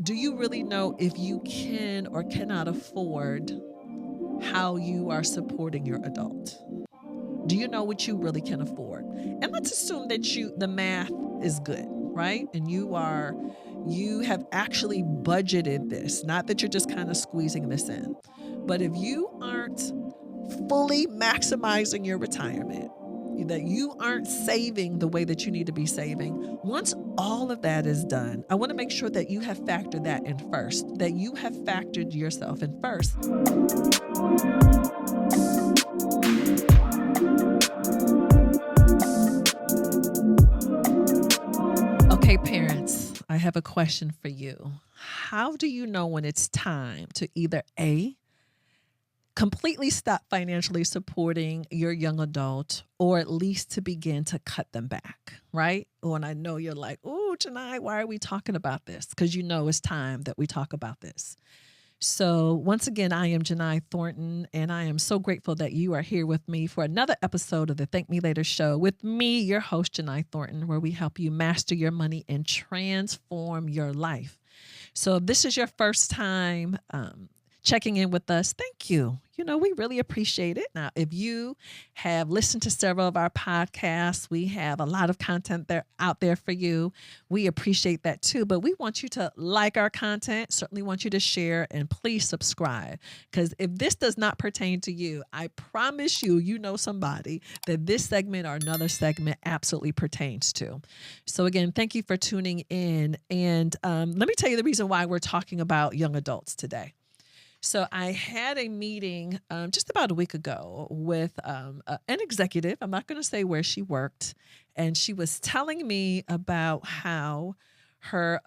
Do you really know if you can or cannot afford how you are supporting your adult? Do you know what you really can afford? And let's assume that the math is good, right? And you have actually budgeted this, not that you're just kind of squeezing this in. But if you aren't fully maximizing your retirement, that you aren't saving the way that you need to be saving, once all of that is done, I want to make sure that you have factored that in first, that you have factored yourself in first. Okay, parents, I have a question for you. How do you know when it's time to either A, completely stop financially supporting your young adult, or at least to begin to cut them back, right? And I know you're like, oh, Jini, why are we talking about this? Because you know it's time that we talk about this. So once again, I am Jini Thornton, and I am so grateful that you are here with me for another episode of the Thank Me Later show with me, your host, Jini Thornton, where we help you master your money and transform your life. So if this is your first time checking in with us, thank you. We really appreciate it. Now, if you have listened to several of our podcasts, we have a lot of content out there for you. We appreciate that too, but we want you to like our content, certainly want you to share, and please subscribe. Because if this does not pertain to you, I promise you know somebody that this segment or another segment absolutely pertains to. So again, thank you for tuning in. And let me tell you the reason why we're talking about young adults today. So I had a meeting just about a week ago with an executive. I'm not going to say where she worked. And she was telling me about how her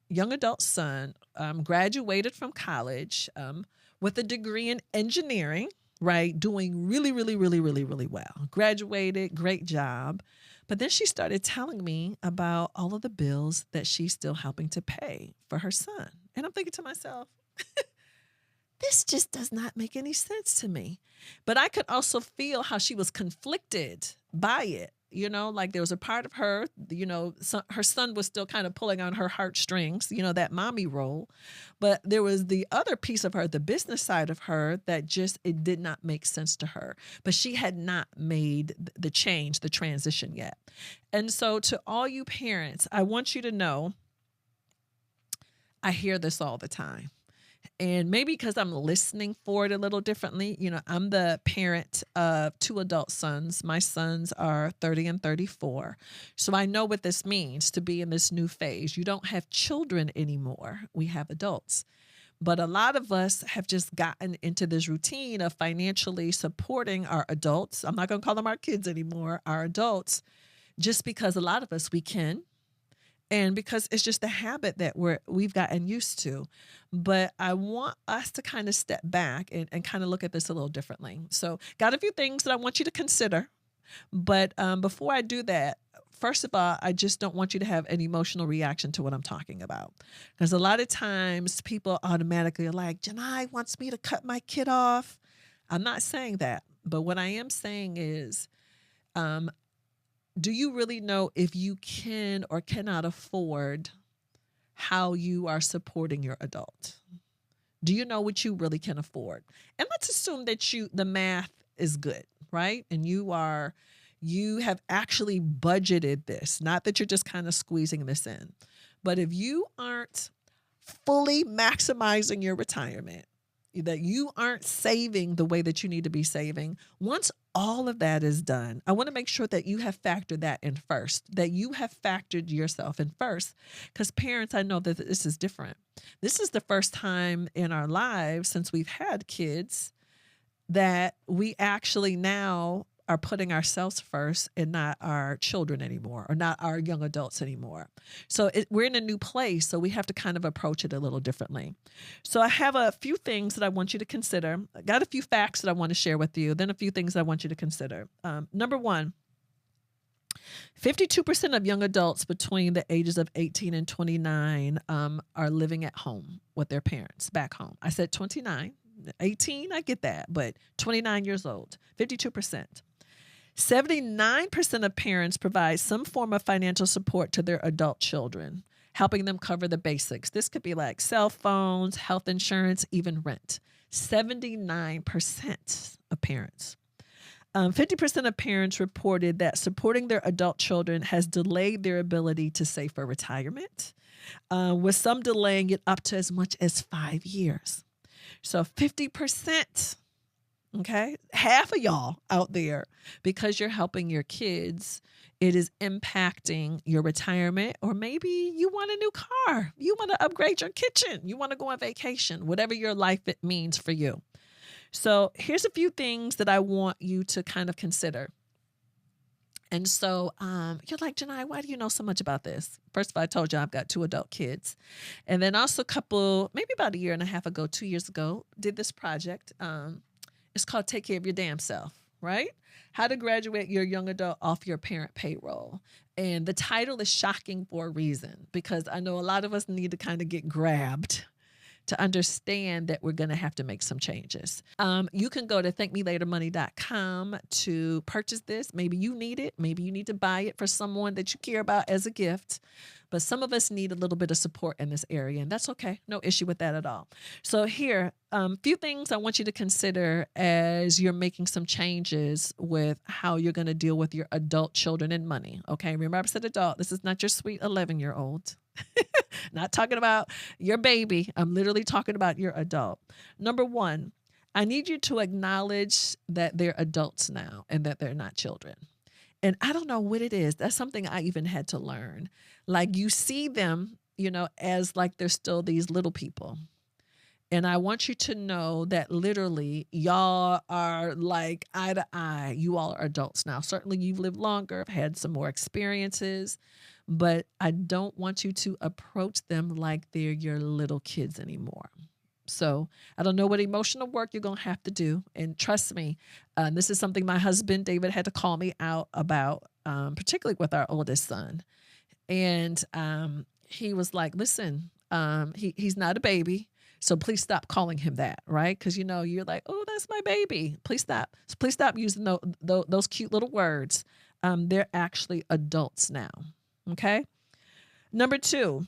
young adult son, graduated from college with a degree in engineering, right? Doing really, really, really, really, really well. Graduated, great job. But then she started telling me about all of the bills that she's still helping to pay for her son. And I'm thinking to myself, this just does not make any sense to me. But I could also feel how she was conflicted by it. Like there was a part of her, her son was still kind of pulling on her heartstrings, that mommy role. But there was the other piece of her, the business side of her, that it did not make sense to her. But she had not made the transition yet. And so to all you parents, I want you to know, I hear this all the time. And maybe because I'm listening for it a little differently, I'm the parent of 2 adult sons. My sons are 30 and 34. So I know what this means to be in this new phase. You don't have children anymore. We have adults. But a lot of us have just gotten into this routine of financially supporting our adults. I'm not going to call them our kids anymore, our adults, just because a lot of us, we can. And because it's just a habit that we've gotten used to. But I want us to kind of step back and kind of look at this a little differently. So got a few things that I want you to consider. But before I do that, first of all, I just don't want you to have an emotional reaction to what I'm talking about. Because a lot of times people automatically are like, Jini wants me to cut my kid off. I'm not saying that. But what I am saying is, do you really know if you can or cannot afford how you are supporting your adult? Do you know what you really can afford? And let's assume that the math is good, right? And you have actually budgeted this, not that you're just kind of squeezing this in. But if you aren't fully maximizing your retirement, that you aren't saving the way that you need to be saving, once all of that is done, I want to make sure that you have factored that in first, that you have factored yourself in first. Because parents, I know that this is different. This is the first time in our lives since we've had kids that we actually now are putting ourselves first and not our children anymore, or not our young adults anymore. So we're in a new place, so we have to kind of approach it a little differently. So I have a few things that I want you to consider. I got a few facts that I want to share with you, then a few things that I want you to consider. Number one, 52% of young adults between the ages of 18 and 29 are living at home with their parents back home. I said 29. 18, I get that, but 29 years old, 52%. 79% of parents provide some form of financial support to their adult children. helping them cover the basics. This could be like cell phones, health insurance, even rent. 79% of parents. 50% of parents reported that supporting their adult children has delayed their ability to save for retirement, with some delaying it up to as much as 5 years. So 50%, okay, half of y'all out there, because you're helping your kids, it is impacting your retirement, or maybe you want a new car, you want to upgrade your kitchen, you want to go on vacation, whatever your life it means for you. So here's a few things that I want you to kind of consider. And so you're like, Jini, why do you know so much about this? First of all, I told you I've got 2 adult kids. And then also maybe about a year and a half ago, 2 years ago, did this project. It's called Take Care of Your Damn Self, right? How to graduate your young adult off your parent payroll. And the title is shocking for a reason, because I know a lot of us need to kind of get grabbed to understand that we're going to have to make some changes. You can go to thankmelatermoney.com to purchase this. Maybe you need it. Maybe you need to buy it for someone that you care about as a gift. But some of us need a little bit of support in this area, and that's okay. No issue with that at all. So here, a few things I want you to consider as you're making some changes with how you're going to deal with your adult children and money. Okay, remember I said adult. This is not your sweet 11-year-old. Not talking about your baby. I'm literally talking about your adult. Number one, I need you to acknowledge that they're adults now and that they're not children. And I don't know what it is. That's something I even had to learn. Like, you see them, as like they're still these little people. And I want you to know that literally y'all are like eye to eye. You all are adults now. Certainly you've lived longer, have had some more experiences, but I don't want you to approach them like they're your little kids anymore. So I don't know what emotional work you're going to have to do. And trust me, this is something my husband, David, had to call me out about, particularly with our oldest son. And he was like, listen, he's not a baby. So please stop calling him that, right? Because, you're like, oh, that's my baby. Please stop. So please stop using those cute little words. They're actually adults now, okay? Number 2,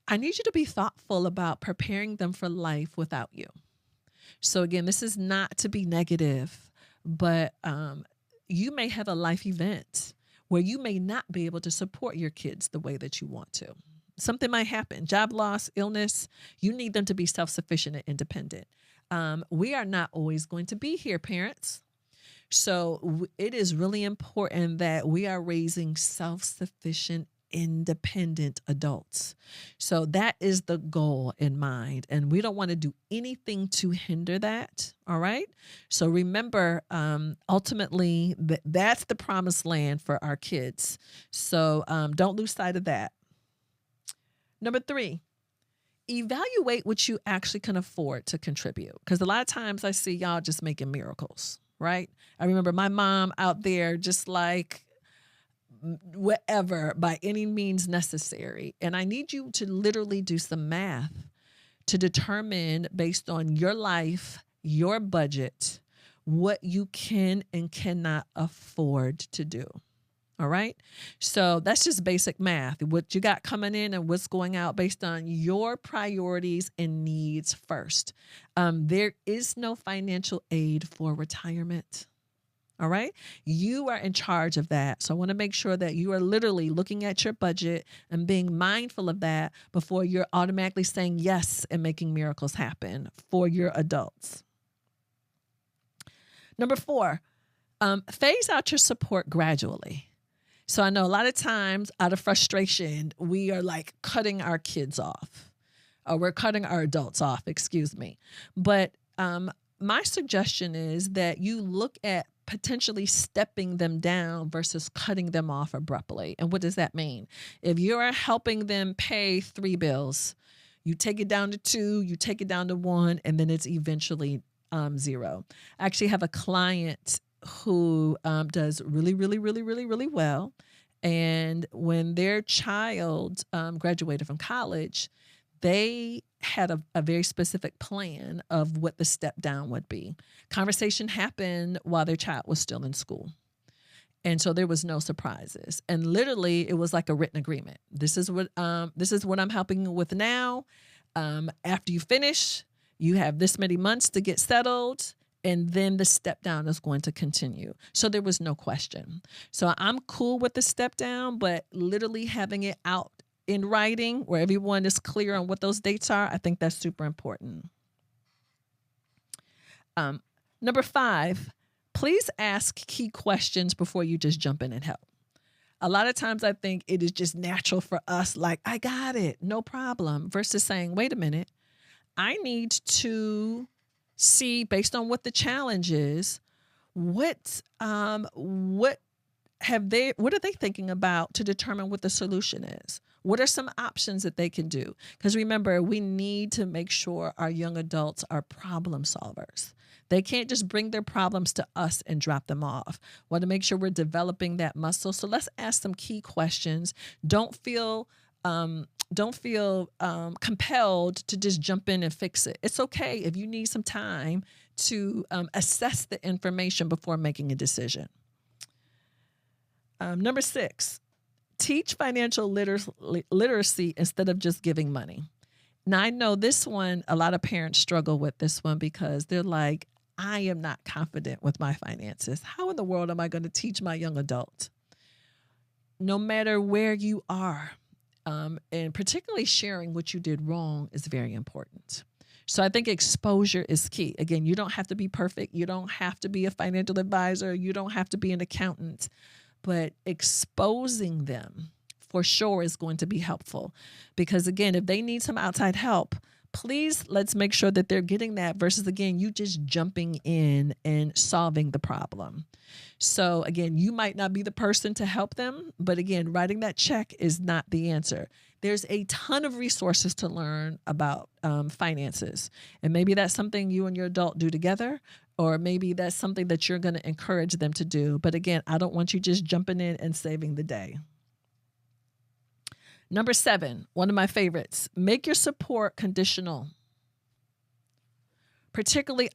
I need you to be thoughtful about preparing them for life without you. So again, this is not to be negative, but you may have a life event where you may not be able to support your kids the way that you want to. Something might happen, job loss, illness. You need them to be self-sufficient and independent. We are not always going to be here, parents. So it is really important that we are raising self-sufficient, independent adults. So that is the goal in mind. And we don't want to do anything to hinder that. All right. So remember, ultimately, that's the promised land for our kids. So don't lose sight of that. Number 3, evaluate what you actually can afford to contribute. Because a lot of times I see y'all just making miracles, right? I remember my mom out there just like whatever, by any means necessary. And I need you to literally do some math to determine, based on your life, your budget, what you can and cannot afford to do. All right. So that's just basic math. What you got coming in and what's going out based on your priorities and needs first. There is no financial aid for retirement. All right. You are in charge of that. So I want to make sure that you are literally looking at your budget and being mindful of that before you're automatically saying yes and making miracles happen for your adults. Number 4, phase out your support gradually. So I know a lot of times out of frustration, we are like cutting our kids off, or we're cutting our adults off, excuse me. But my suggestion is that you look at potentially stepping them down versus cutting them off abruptly. And what does that mean? If you're helping them pay 3 bills, you take it down to 2, you take it down to 1, and then it's eventually 0. I actually have a client who does really, really, really, really, really well. And when their child graduated from college, they had a very specific plan of what the step down would be. Conversation happened while their child was still in school. And so there was no surprises. And literally it was like a written agreement. This is what I'm helping you with now. After you finish, you have this many months to get settled, and then the step down is going to continue. So there was no question. So I'm cool with the step down, but literally having it out in writing where everyone is clear on what those dates are, I think that's super important. Number 5, please ask key questions before you just jump in and help. A lot of times I think it is just natural for us, like, I got it, no problem, versus saying, wait a minute, I need to see, based on what the challenge is, what are they thinking about to determine what the solution is? What are some options that they can do? Because remember, we need to make sure our young adults are problem solvers. They can't just bring their problems to us and drop them off. Want to make sure we're developing that muscle. So let's ask some key questions. Don't feel compelled to just jump in and fix it. It's okay if you need some time to assess the information before making a decision. Number 6, teach financial literacy instead of just giving money. Now, I know this one, a lot of parents struggle with this one because they're like, I am not confident with my finances. How in the world am I going to teach my young adult? No matter where you are, and particularly sharing what you did wrong is very important. So I think exposure is key. Again, you don't have to be perfect. You don't have to be a financial advisor. You don't have to be an accountant. But exposing them for sure is going to be helpful. Because again, if they need some outside help, please let's make sure that they're getting that versus, again, you just jumping in and solving the problem. So again, you might not be the person to help them, but again, writing that check is not the answer. There's a ton of resources to learn about finances. And maybe that's something you and your adult do together, or maybe that's something that you're going to encourage them to do. But again, I don't want you just jumping in and saving the day. Number 7, one of my favorites, make your support conditional, particularly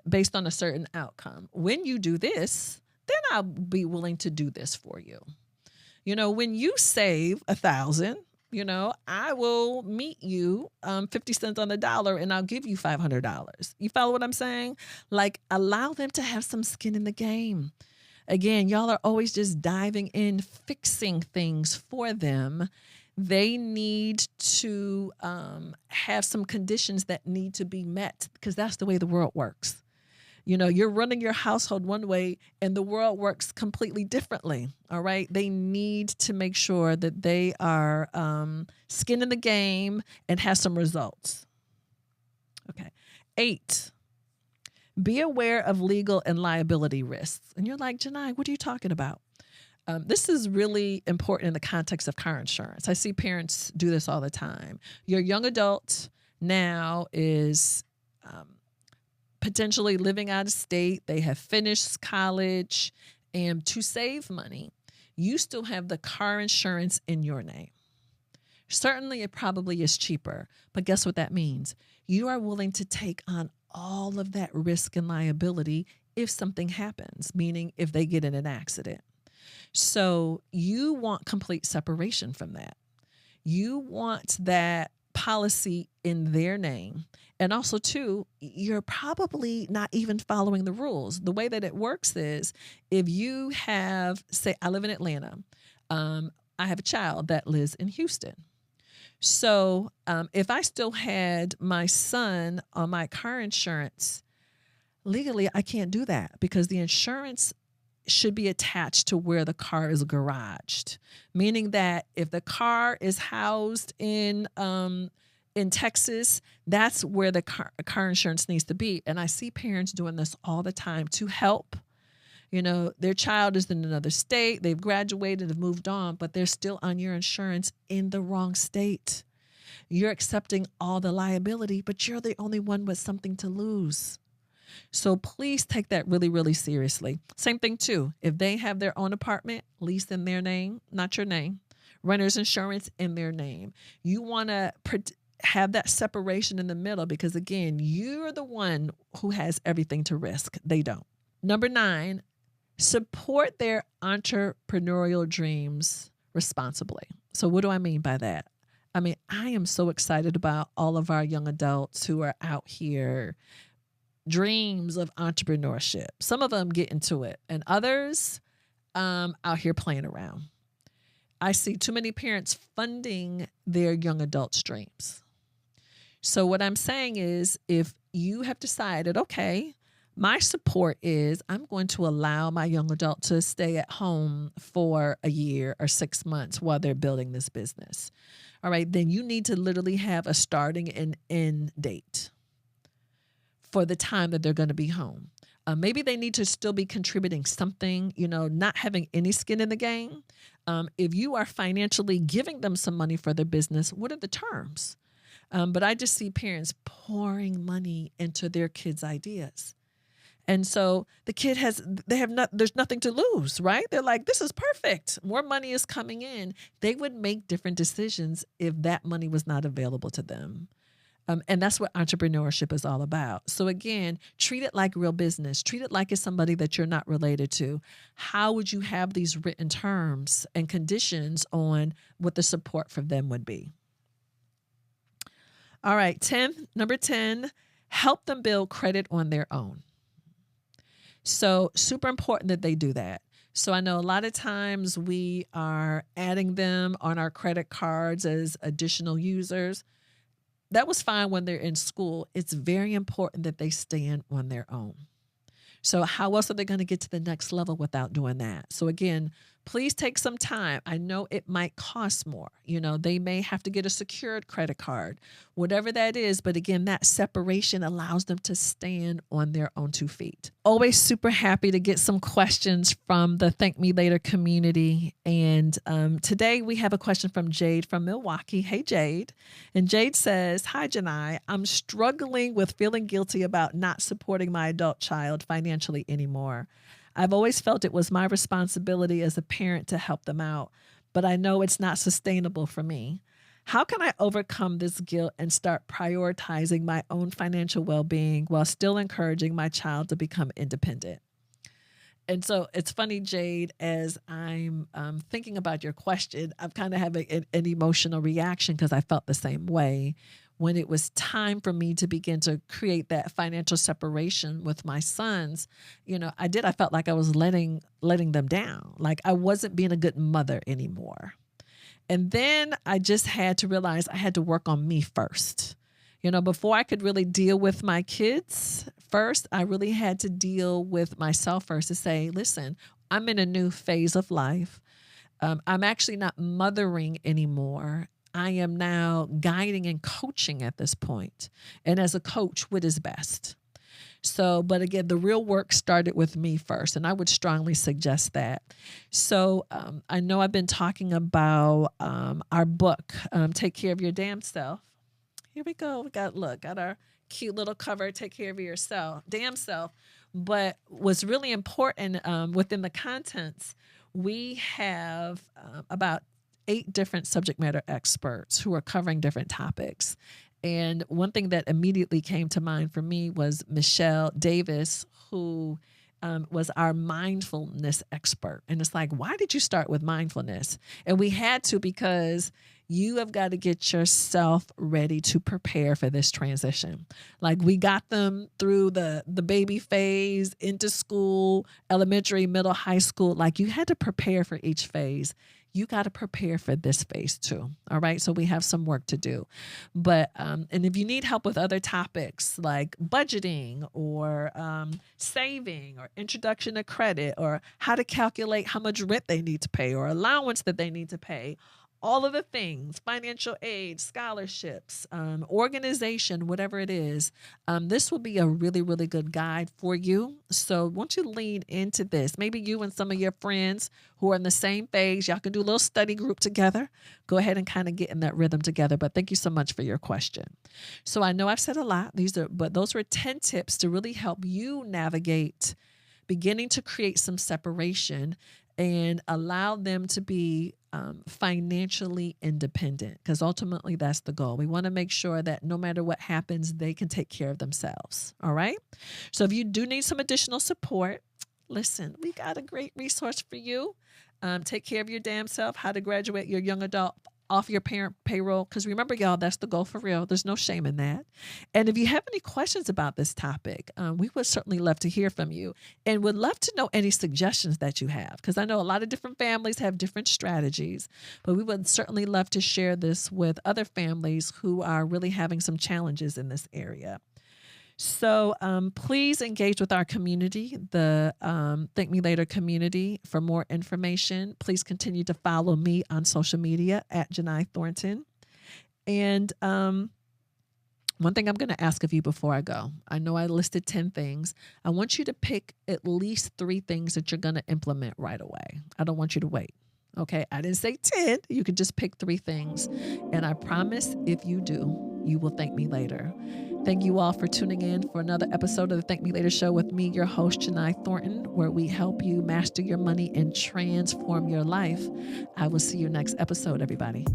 based on a certain outcome. When you do this, then I'll be willing to do this for you. You know, when you save $1,000, I will meet you 50 cents on the dollar and I'll give you $500. You follow what I'm saying? Like, allow them to have some skin in the game. Again, y'all are always just diving in, fixing things for them. They need to have some conditions that need to be met because that's the way the world works. You're running your household one way and the world works completely differently. All right. They need to make sure that they are skin in the game and have some results. Okay. 8, be aware of legal and liability risks. And you're like, Jini, what are you talking about? This is really important in the context of car insurance. I see parents do this all the time. Your young adult now is potentially living out of state. They have finished college, and to save money, you still have the car insurance in your name. Certainly, it probably is cheaper, but guess what that means? You are willing to take on all of that risk and liability if something happens, meaning if they get in an accident. So you want complete separation from that. You want that policy in their name. And also, too, you're probably not even following the rules. The way that it works is if you have, say, I live in Atlanta. I have a child that lives in Houston. So if I still had my son on my car insurance, legally, I can't do that because the insurance should be attached to where the car is garaged, meaning that if the car is housed in Texas, that's where the car insurance needs to be. And I see parents doing this all the time to help. Their child is in another state, they've graduated, have moved on, but they're still on your insurance in the wrong state. You're accepting all the liability, but you're the only one with something to lose. So please take that really, really seriously. Same thing too. If they have their own apartment, lease in their name, not your name, renter's insurance in their name. You want to have that separation in the middle because, again, you're the one who has everything to risk. They don't. Number 9, Support their entrepreneurial dreams responsibly. So what do I mean by that? I mean, I am so excited about all of our young adults who are out here, dreams of entrepreneurship. Some of them get into it, and others out here playing around. I see too many parents funding their young adults' dreams. So what I'm saying is, if you have decided, okay, my support is I'm going to allow my young adult to stay at home for a year or 6 months while they're building this business. All right, then you need to literally have a starting and end date for the time that they're going to be home. Maybe they need to still be contributing something, not having any skin in the game. If you are financially giving them some money for their business, what are the terms? But I just see parents pouring money into their kids' ideas. And so the kid there's nothing to lose, right? They're like, this is perfect. More money is coming in. They would make different decisions if that money was not available to them. And that's what entrepreneurship is all about. So again, treat it like real business. Treat it like it's somebody that you're not related to. How would you have these written terms and conditions on what the support for them would be? All right, number 10, help them build credit on their own. So super important that they do that. So I know a lot of times we are adding them on our credit cards as additional users. That was fine when they're in school. It's very important that they stand on their own. So how else are they going to get to the next level without doing that? So again, please take some time. I know it might cost more. They may have to get a secured credit card, whatever that is. But again, that separation allows them to stand on their own 2 feet. Always super happy to get some questions from the Thank Me Later community. And today we have a question from Jade from Milwaukee. Hey, Jade. And Jade says, hi, Jini. I'm struggling with feeling guilty about not supporting my adult child financially anymore. I've always felt it was my responsibility as a parent to help them out, but I know it's not sustainable for me. How can I overcome this guilt and start prioritizing my own financial well-being while still encouraging my child to become independent? And so it's funny, Jade, as I'm thinking about your question, I'm kind of having an emotional reaction because I felt the same way when it was time for me to begin to create that financial separation with my sons. I felt like I was letting them down. Like I wasn't being a good mother anymore. And then I just had to realize I had to work on me first. Before I could really deal with my kids first, I really had to deal with myself first to say, listen, I'm in a new phase of life. I'm actually not mothering anymore. I am now guiding and coaching at this point. And as a coach, what is best? So, but again, the real work started with me first, and I would strongly suggest that. So I know I've been talking about our book, Take Care of Your Damn Self. Here we go. We got our cute little cover, Take Care of Yourself, Damn Self. But what's really important within the contents, we have about 8 different subject matter experts who are covering different topics. And one thing that immediately came to mind for me was Michelle Davis, who was our mindfulness expert. And it's like, why did you start with mindfulness? And we had to, because you have got to get yourself ready to prepare for this transition. Like we got them through the baby phase, into school, elementary, middle, high school. Like you had to prepare for each phase. You got to prepare for this phase too. All right. So we have some work to do. But, and if you need help with other topics like budgeting or saving or introduction to credit or how to calculate how much rent they need to pay or allowance that they need to pay, all of the things, financial aid, scholarships, organization, whatever it is, this will be a really, really good guide for you. So won't you lean into this? Maybe you and some of your friends who are in the same phase, y'all can do a little study group together. Go ahead and kind of get in that rhythm together. But thank you so much for your question. So I know I've said a lot, but those were 10 tips to really help you navigate beginning to create some separation and allow them to be financially independent, because ultimately that's the goal. We want to make sure that no matter what happens, they can take care of themselves. All right. So if you do need some additional support, listen, we got a great resource for you. Take care of your damn self, how to graduate your young adult off your parent payroll. Because remember, y'all, that's the goal for real. There's no shame in that. And if you have any questions about this topic, we would certainly love to hear from you and would love to know any suggestions that you have. Because I know a lot of different families have different strategies, but we would certainly love to share this with other families who are really having some challenges in this area. So please engage with our community, the Thank Me Later community, for more information. Please continue to follow me on social media at Jini Thornton. And one thing I'm going to ask of you before I go, I know I listed 10 things. I want you to pick at least 3 things that you're going to implement right away. I don't want you to wait. Okay, I didn't say 10. You can just pick 3 things. And I promise if you do, you will thank me later. Thank you all for tuning in for another episode of the Thank Me Later Show with me, your host, Jini Thornton, where we help you master your money and transform your life. I will see you next episode, everybody.